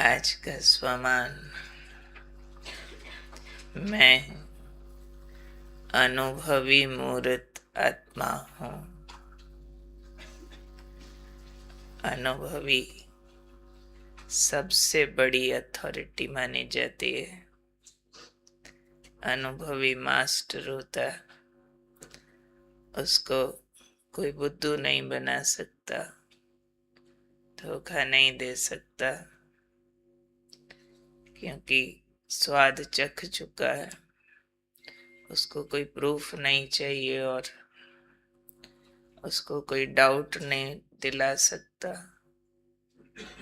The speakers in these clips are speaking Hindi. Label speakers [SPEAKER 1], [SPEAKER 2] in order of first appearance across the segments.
[SPEAKER 1] आज का स्वमान। मैं अनुभवी मूर्त आत्मा हूँ। अनुभवी सबसे बड़ी अथॉरिटी मानी जाती है। अनुभवी मास्टर होता है, उसको कोई बुद्धू नहीं बना सकता, धोखा नहीं दे सकता, क्योंकि स्वाद चख चुका है। उसको कोई प्रूफ नहीं चाहिए और उसको कोई डाउट नहीं दिला सकता।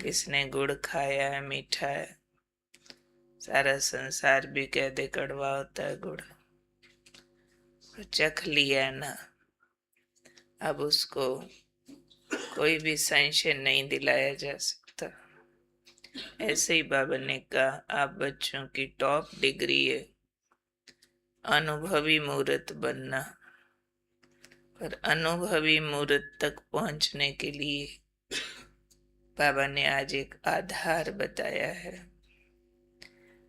[SPEAKER 1] किसने गुड़ खाया है, मीठा है। सारा संसार भी कह दे कड़वा होता है गुड़, तो चख लिया ना। अब उसको कोई भी संशय नहीं दिलाया जा सकता। ऐसे ही बाबा ने कहा, आप बच्चों की टॉप डिग्री है अनुभवी मूर्त बनना। पर अनुभवी मूर्त तक पहुंचने के लिए बाबा ने आज एक आधार बताया है,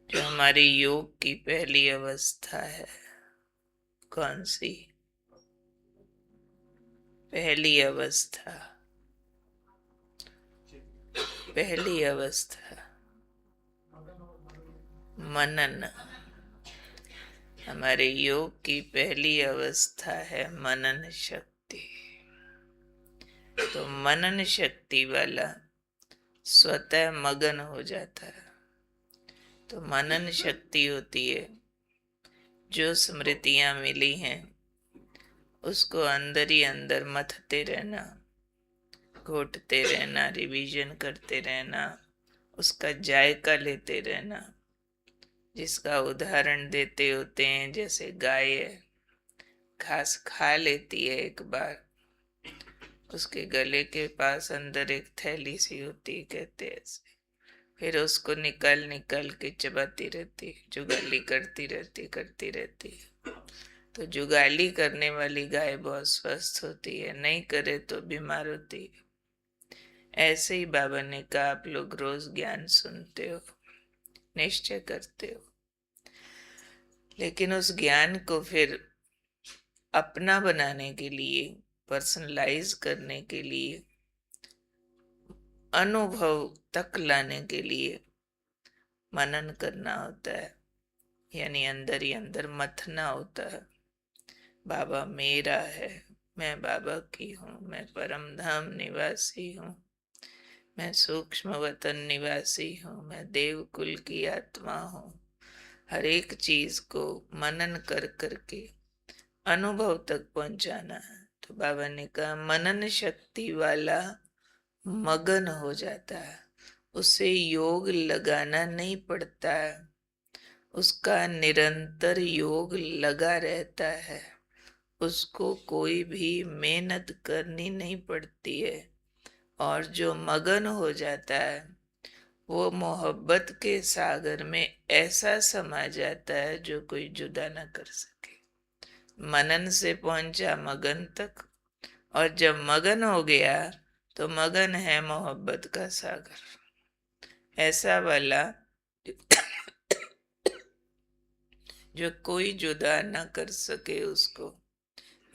[SPEAKER 1] जो हमारी योग की पहली अवस्था है। कौन सी पहली अवस्था? पहली अवस्था मनन। हमारे योग की पहली अवस्था है मनन शक्ति। तो मनन शक्ति वाला स्वतः मगन हो जाता है। तो मनन शक्ति होती है, जो स्मृतियां मिली हैं उसको अंदर ही अंदर मथते रहना, घोटते रहना, रिवीजन करते रहना, उसका जायका लेते रहना। जिसका उदाहरण देते होते हैं, जैसे गाय है, घास खा लेती है एक बार, उसके गले के पास अंदर एक थैली सी होती है, कहते हैं ऐसे। फिर उसको निकाल निकाल के चबाती रहती, जुगाली करती रहती है। तो जुगाली करने वाली गाय बहुत स्वस्थ होती है, नहीं करे तो बीमार होती है। ऐसे ही बाबा ने कहा, आप लोग रोज ज्ञान सुनते हो, निश्चय करते हो, लेकिन उस ज्ञान को फिर अपना बनाने के लिए, पर्सनलाइज करने के लिए, अनुभव तक लाने के लिए मनन करना होता है। यानी अंदर ही अंदर मथना होता है। बाबा मेरा है, मैं बाबा की हूँ, मैं परम धाम निवासी हूँ, मैं सूक्ष्म वतन निवासी हूँ, मैं देवकुल की आत्मा हूँ। हर एक चीज को मनन कर करके अनुभव तक पहुंचाना है। तो बाबा ने कहा, मनन शक्ति वाला मगन हो जाता है, उसे योग लगाना नहीं पड़ता है, उसका निरंतर योग लगा रहता है। उसको कोई भी मेहनत करनी नहीं पड़ती है। और जो मगन हो जाता है वो मोहब्बत के सागर में ऐसा समा जाता है जो कोई जुदा ना कर सके। मनन से पहुंचा मगन तक, और जब मगन हो गया तो मगन है मोहब्बत का सागर, ऐसा वाला जो कोई जुदा ना कर सके उसको।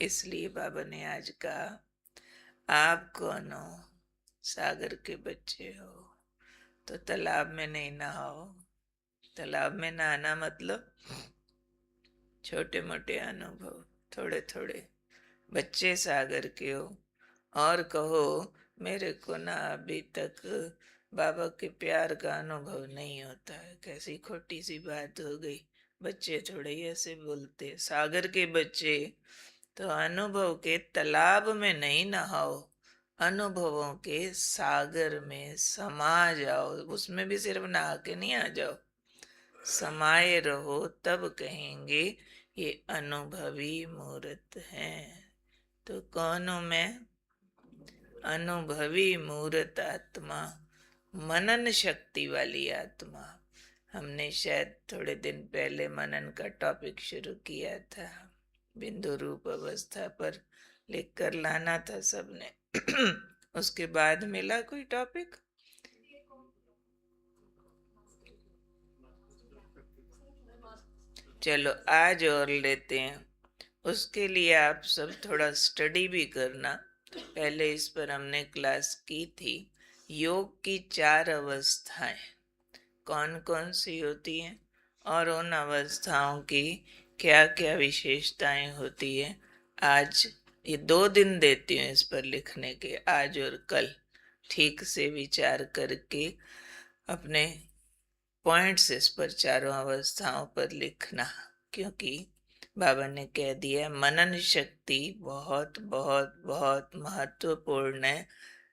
[SPEAKER 1] इसलिए बाबा ने आज कहा, आप कौन हो? सागर के बच्चे हो, तो तालाब में नहीं नहाओ। तालाब में नहाना मतलब छोटे मोटे अनुभव, थोड़े थोड़े। बच्चे सागर के हो और कहो मेरे को ना अभी तक बाबा के प्यार का अनुभव नहीं होता है। कैसी खोटी सी बात हो गई। बच्चे थोड़े ही ऐसे बोलते। सागर के बच्चे तो अनुभव के तालाब में नहीं नहाओ, अनुभवों के सागर में समा जाओ। उसमें भी सिर्फ नहा के नहीं आ जाओ, समाये रहो, तब कहेंगे ये अनुभवी मूर्त हैं। तो कौन हूं मैं? अनुभवी मूर्त आत्मा, मनन शक्ति वाली आत्मा। हमने शायद थोड़े दिन पहले मनन का टॉपिक शुरू किया था, बिंदु रूप अवस्था पर लिख कर लाना था सबने। उसके बाद मिला कोई टॉपिक? चलो आज और लेते हैं। उसके लिए आप सब थोड़ा स्टडी भी करना। पहले इस पर हमने क्लास की थी। योग की 4 अवस्थाएं कौन कौन सी होती हैं और उन अवस्थाओं की क्या क्या विशेषताएं होती है। आज ये 2 दिन देती हूँ इस पर लिखने के, आज और कल। ठीक से विचार करके अपने पॉइंट्स इस पर चारों अवस्थाओं पर लिखना, क्योंकि बाबा ने कह दिया मनन शक्ति बहुत बहुत बहुत महत्वपूर्ण है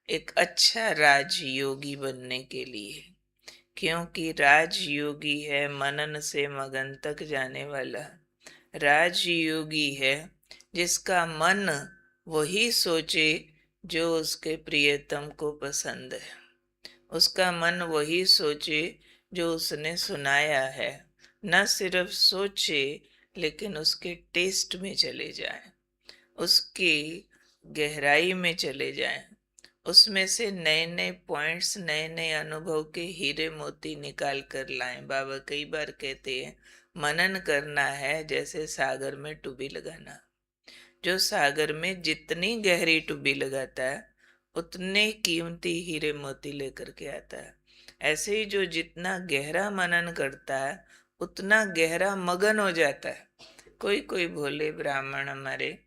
[SPEAKER 1] एक अच्छा राजयोगी बनने के लिए। क्योंकि राजयोगी है मनन से मगन तक जाने वाला। राजयोगी है जिसका मन वही सोचे जो उसके प्रियतम को पसंद है। उसका मन वही सोचे जो उसने सुनाया है। न सिर्फ सोचे लेकिन उसके टेस्ट में चले जाए, उसकी गहराई में चले जाए, उसमें से नए नए पॉइंट्स, नए नए अनुभव के हीरे मोती निकाल कर लाएं। बाबा कई बार कहते हैं मनन करना है जैसे सागर में टुबी लगाना। जो सागर में जितनी गहरी टुबी लगाता है उतने कीमती हीरे मोती लेकर के आता है। ऐसे ही जो जितना गहरा मनन करता है उतना गहरा मगन हो जाता है। कोई कोई भोले ब्राह्मण हमारे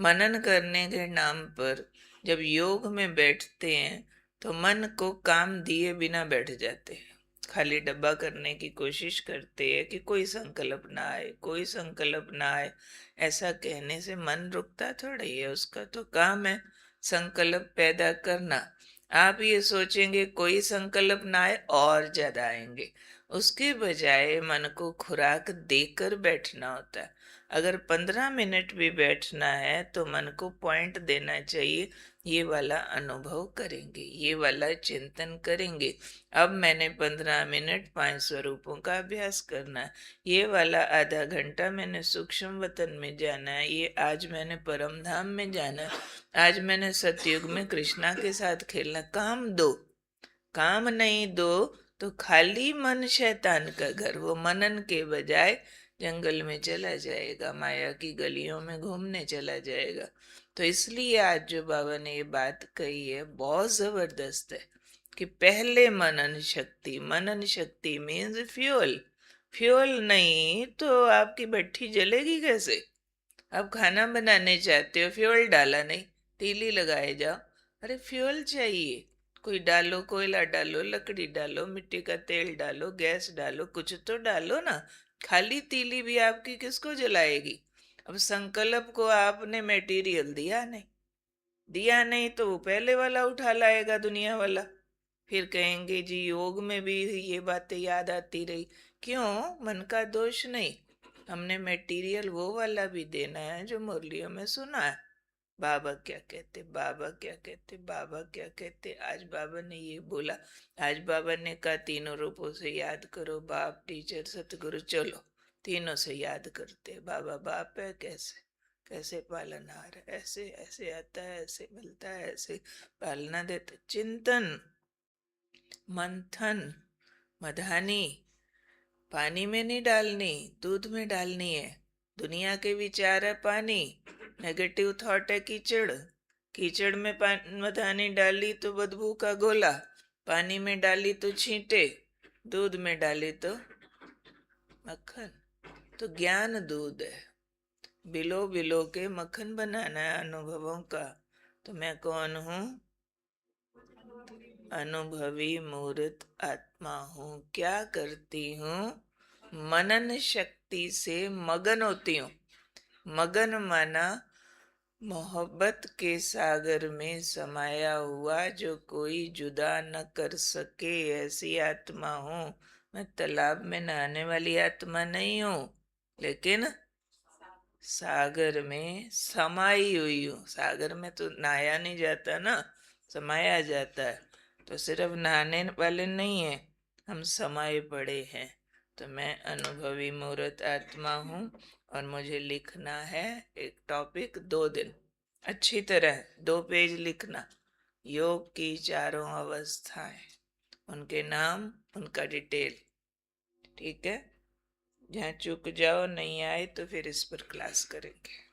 [SPEAKER 1] मनन करने के नाम पर जब योग में बैठते हैं तो मन को काम दिए बिना बैठ जाते हैं। खाली डब्बा करने की कोशिश करते हैं कि कोई संकल्प ना आए, कोई संकल्प ना आए। ऐसा कहने से मन रुकता थोड़ा ही है, उसका तो काम है संकल्प पैदा करना। आप ये सोचेंगे कोई संकल्प ना आए और ज्यादा आएंगे। उसके बजाय मन को खुराक देकर बैठना होता है। अगर 15 मिनट भी बैठना है तो मन को पॉइंट देना चाहिए, ये वाला अनुभव करेंगे, ये वाला चिंतन करेंगे। अब मैंने 15 मिनट 5 स्वरूपों का अभ्यास करना है। ये वाला आधा घंटा मैंने सूक्ष्म वतन में जाना है, ये आज मैंने परम धाम में जाना है, आज मैंने सतयुग में कृष्णा के साथ खेलना। काम दो, काम नहीं दो तो खाली मन शैतान का घर। वो मनन के बजाय जंगल में चला जाएगा, माया की गलियों में घूमने चला जाएगा। तो इसलिए आज जो बाबा ने ये बात कही है बहुत जबरदस्त है कि पहले मनन शक्ति। मनन शक्ति मीन्स फ्यूल। फ्यूल नहीं तो आपकी भट्ठी जलेगी कैसे? आप खाना बनाने चाहते हो, फ्यूल डाला नहीं, तीली लगाए जाओ। अरे फ्यूल चाहिए, कोई डालो, कोयला डालो, लकड़ी डालो, मिट्टी का तेल डालो, गैस डालो, कुछ तो डालो ना। खाली तीली भी आपकी किसको जलाएगी? अब संकल्प को आपने मटेरियल दिया नहीं, दिया नहीं तो वो पहले वाला उठा लाएगा दुनिया वाला। फिर कहेंगे जी योग में भी ये बातें याद आती रही। क्यों? मन का दोष नहीं, हमने मटेरियल वो वाला भी देना है जो मुरलियों में सुना है। बाबा क्या कहते, बाबा क्या कहते, बाबा क्या कहते। आज बाबा ने ये बोला, आज बाबा ने कहा तीनों रूपों से याद करो, बाप टीचर सतगुरु। चलो तीनों से याद करते। बाबा बाप है, कैसे कैसे पालनहार है, ऐसे ऐसे आता है, ऐसे मिलता है, ऐसे पालना देते। चिंतन, मंथन, मधानी। पानी में नहीं डालनी, दूध में डालनी है। दुनिया के विचार है पानी, नेगेटिव थॉट है कीचड़। कीचड़ में मधानी डाली तो बदबू का गोला, पानी में डाली तो छींटे, दूध में डाली तो मक्खन। तो ज्ञान दूध है, बिलो बिलो के मक्खन बनाना है अनुभवों का। तो मैं कौन हूँ? अनुभवी मूर्त आत्मा हूँ। क्या करती हूँ? मनन शक्ति से मगन होती हूँ। मगन माना मोहब्बत के सागर में समाया हुआ जो कोई जुदा न कर सके, ऐसी आत्मा हूँ। मैं तालाब में नहाने वाली आत्मा नहीं हूँ, लेकिन सागर में समाई हुई हूँ। सागर में तो नहाया नहीं जाता ना, समाया जाता है। तो सिर्फ नहाने वाले नहीं है, हम समाये पड़े हैं। तो मैं अनुभवी मूर्त आत्मा हूँ और मुझे लिखना है एक टॉपिक 2 दिन, अच्छी तरह 2 पेज लिखना। योग की 4 अवस्थाएं, उनके नाम, उनका डिटेल। ठीक है? जहाँ चूक जाओ नहीं आए तो फिर इस पर क्लास करेंगे।